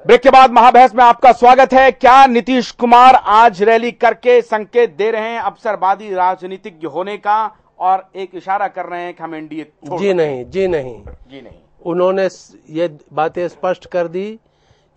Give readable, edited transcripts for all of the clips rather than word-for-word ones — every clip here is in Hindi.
ब्रेक के बाद महाबहस में आपका स्वागत है। क्या नीतीश कुमार आज रैली करके संकेत दे रहे हैं अवसरवादी राजनीतिज्ञ होने का और एक इशारा कर रहे हैं कि हम एनडीए छोड़ जी नहीं। उन्होंने ये बातें स्पष्ट कर दी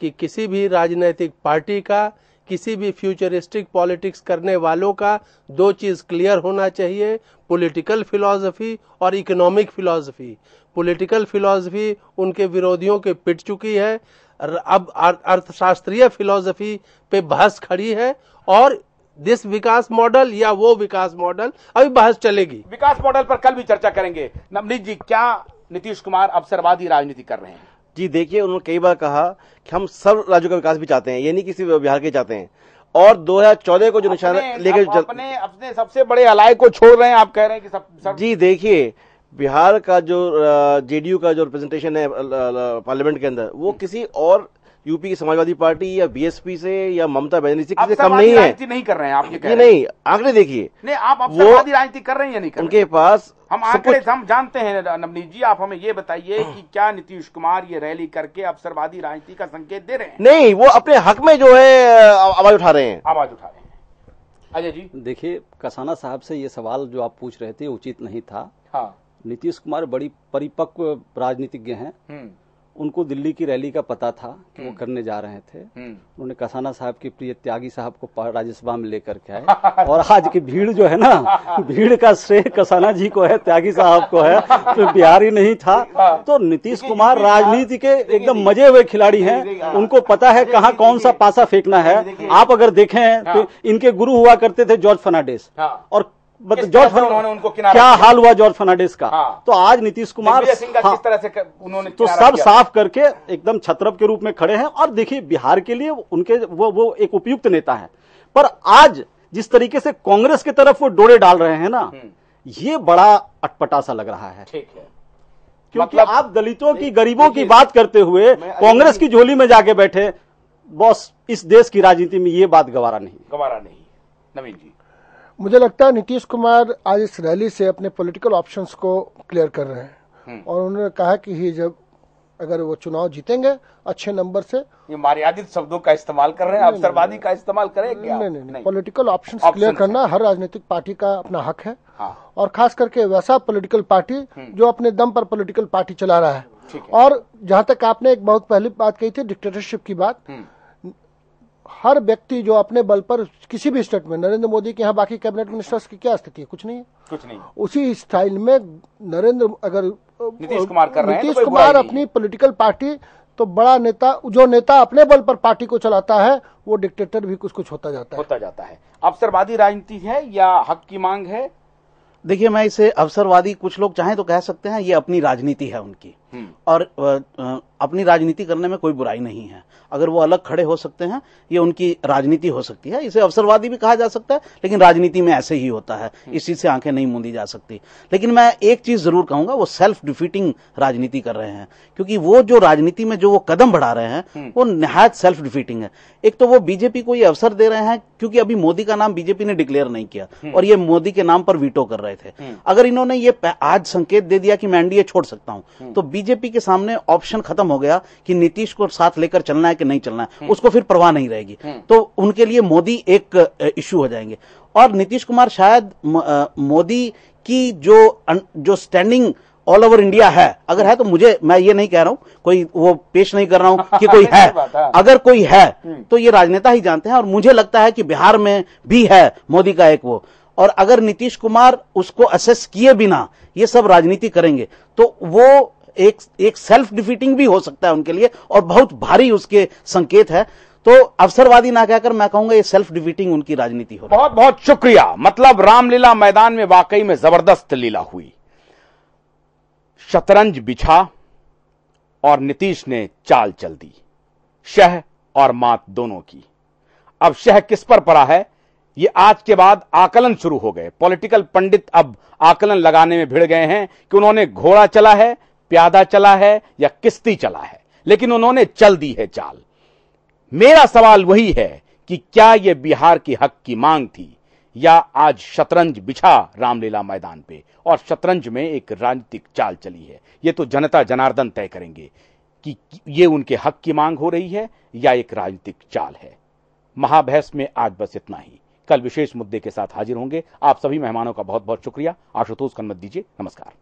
कि किसी भी राजनीतिक पार्टी का, किसी भी फ्यूचरिस्टिक पॉलिटिक्स करने वालों का दो चीज क्लियर होना चाहिए, पॉलिटिकल फिलॉसफी और इकोनॉमिक फिलॉसफी। पॉलिटिकल फिलॉसफी उनके विरोधियों के पिट चुकी है, अब अर्थशास्त्रीय फिलॉसफी पे बहस खड़ी है और दिस विकास मॉडल या वो विकास मॉडल अभी बहस चलेगी। विकास मॉडल पर कल भी चर्चा करेंगे। नवनीत जी, क्या नीतीश कुमार अवसरवादी राजनीति कर रहे हैं? जी देखिए, उन्होंने कई बार कहा कि हम सब राज्यों का विकास भी चाहते हैं, ये नहीं किसी बिहार के चाहते हैं। और 2014 को जो निशाना लेकर अपने सबसे बड़े अलाय को छोड़ रहे हैं, आप कह रहे हैं कि सब जी देखिए, बिहार का जो जेडीयू का जो रिप्रेजेंटेशन है पार्लियामेंट के अंदर, वो किसी और यूपी की समाजवादी पार्टी या बीएसपी से या ममता बनर्जी से किसी कम नहीं है। राजनीति नहीं कर रहे हैं आप, ये कह रहे हैं? नहीं, आंकड़े देखिए। नहीं, आप अवसरवादी राजनीति कर रहे हैं या नहीं कर रहे? उनके पास हम आंकड़े हम जानते हैं। नवनीत जी, आप हमें ये बताइए कि क्या नीतीश कुमार ये रैली करके अवसरवादी राजनीति का संकेत दे रहे हैं? नहीं, वो अपने हक में जो है आवाज उठा रहे हैं। अजय जी देखिए, कसाना साहब से ये सवाल जो आप पूछ रहे थे उचित नहीं था। हाँ। नीतीश कुमार बड़ी परिपक्व राजनीतिज्ञ हैं। उनको दिल्ली की रैली का पता था कि वो करने जा रहे थे। उन्होंने कसाना साहब के प्रिय त्यागी साहब को राज्यसभा में लेकर के आए और आज की भीड़ जो है ना, भीड़ का श्रेय कसाना जी को है, त्यागी साहब को है, तो बिहार ही नहीं था। तो नीतीश कुमार राजनीति के एकदम मजे हुए खिलाड़ी हैं। उनको पता है कहाँ कौन सा पासा फेंकना है। आप अगर देखें तो इनके गुरु हुआ करते थे जॉर्ज फर्नांडिस, और क्या हाल हुआ जॉर्ज फर्नांडिस का। तो आज नीतीश कुमार किस तरह से उन्होंने तो सब साफ करके एकदम छत्रप के रूप में खड़े हैं। और देखिए, बिहार के लिए उनके वो एक उपयुक्त नेता है। पर आज जिस तरीके से कांग्रेस की तरफ वो डोरे डाल रहे हैं ना, ये बड़ा अटपटा सा लग रहा है। ठीक है, क्योंकि आप दलितों की, गरीबों की बात करते हुए कांग्रेस की झोली में जाके बैठे। बॉस, इस देश की राजनीति में ये बात गवारा नहीं। नवीन जी, मुझे लगता है नीतीश कुमार आज इस रैली से अपने पॉलिटिकल ऑप्शंस को क्लियर कर रहे हैं और उन्होंने कहा कि ही जब अगर वो चुनाव जीतेंगे अच्छे नंबर से। ये मर्यादित शब्दों का इस्तेमाल कर रहे हैं, अवसरवादी का इस्तेमाल करेंगे? नहीं, पॉलिटिकल ऑप्शंस क्लियर करना हर राजनीतिक पार्टी का अपना हक है। और खास करके वैसा पॉलिटिकल पार्टी जो अपने दम पर पॉलिटिकल पार्टी चला रहा है। और जहां तक आपने एक बहुत पहली बात कही थी, डिक्टेटरशिप की बात, हर व्यक्ति जो अपने बल पर किसी भी स्टेट में, नरेंद्र मोदी के यहाँ बाकी कैबिनेट मिनिस्टर्स की क्या स्थिति है? कुछ नहीं। उसी स्टाइल में नीतीश कुमार कर रहे हैं। नीतीश कुमार अपनी पॉलिटिकल पार्टी, तो बड़ा नेता, जो नेता अपने बल पर पार्टी को चलाता है, वो डिक्टेटर भी कुछ होता जाता है। अवसरवादी राजनीति है या हक की मांग है? देखिए, मैं इसे अवसरवादी, कुछ लोग चाहें तो कह सकते हैं ये अपनी राजनीति है उनकी, और अपनी राजनीति करने में कोई बुराई नहीं है। अगर वो अलग खड़े हो सकते हैं, ये उनकी राजनीति हो सकती है। इसे अवसरवादी भी कहा जा सकता है, लेकिन राजनीति में ऐसे ही होता है, इस चीज से आंखें नहीं मूंदी जा सकती। लेकिन मैं एक चीज जरूर कहूंगा, वो सेल्फ डिफीटिंग राजनीति कर रहे हैं, क्योंकि वो जो राजनीति में जो वो कदम बढ़ा रहे हैं वो निहायत सेल्फ डिफीटिंग है। एक तो वो बीजेपी को ये अवसर दे रहे हैं, क्योंकि अभी मोदी का नाम बीजेपी ने डिक्लेयर नहीं किया और ये मोदी के नाम पर वीटो कर रहे थे। अगर इन्होंने ये आज संकेत दे दिया कि मैं एनडीए छोड़ सकता हूं, तो बीजेपी के सामने ऑप्शन खत्म हो गया कि नीतीश को साथ लेकर चलना है कि नहीं चलना है, उसको फिर परवाह नहीं रहेगी। तो उनके लिए मोदी एक इश्यू हो जाएंगे। और नीतीश कुमार शायद मोदी की जो स्टैंडिंग ऑल ओवर इंडिया है, अगर है तो मैं ये नहीं कह रहा हूं, कोई वो पेश नहीं कर रहा हूं कि कोई है। अगर कोई है तो ये राजनेता ही जानते हैं, और मुझे लगता है कि बिहार में भी है मोदी का एक वो। और अगर नीतीश कुमार उसको असेस किए बिना ये सब राजनीति करेंगे, तो वो एक सेल्फ डिफीटिंग भी हो सकता है उनके लिए, और बहुत भारी उसके संकेत है। तो अवसरवादी ना कहकर मैं कहूंगा ये सेल्फ डिफीटिंग उनकी राजनीति हो रही है। बहुत बहुत शुक्रिया। मतलब रामलीला मैदान में वाकई में जबरदस्त लीला हुई। शतरंज बिछा और नीतीश ने चाल चल दी, शह और मात दोनों की। अब शह किस पर पड़ा है, ये आज के बाद आकलन शुरू हो गए। पॉलिटिकल पंडित अब आकलन लगाने में भिड़ गए हैं कि उन्होंने घोड़ा चला है, प्यादा चला है या किश्ती चला है, लेकिन उन्होंने चल दी है चाल। मेरा सवाल वही है कि क्या यह बिहार की हक की मांग थी, या आज शतरंज बिछा रामलीला मैदान पे और शतरंज में एक राजनीतिक चाल चली है। ये तो जनता जनार्दन तय करेंगे। कि ये उनके हक की मांग हो रही है या एक राजनीतिक चाल है। महाबहस में आज बस इतना ही। कल विशेष मुद्दे के साथ हाजिर होंगे। आप सभी मेहमानों का बहुत बहुत शुक्रिया। आशुतोष कन्नत दीजिए नमस्कार।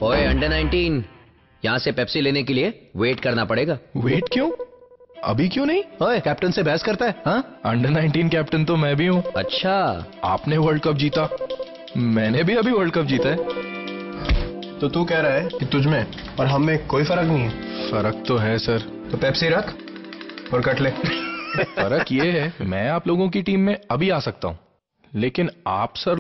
ओए अंडर 19, यहाँ से पेप्सी लेने के लिए वेट करना पड़ेगा। वेट क्यों? अभी क्यों नहीं? ओए कैप्टन से बहस करता है? हाँ, अंडर 19 कैप्टन तो मैं भी हूँ। अच्छा, आपने वर्ल्ड कप जीता, मैंने भी अभी वर्ल्ड कप जीता है। तो तू कह रहा है कि तुझ में और हम में कोई फर्क नहीं है? फर्क तो है सर। तो पेप्सी रख और कट ले। फर्क ये है, मैं आप लोगों की टीम में अभी आ सकता हूँ, लेकिन आप सर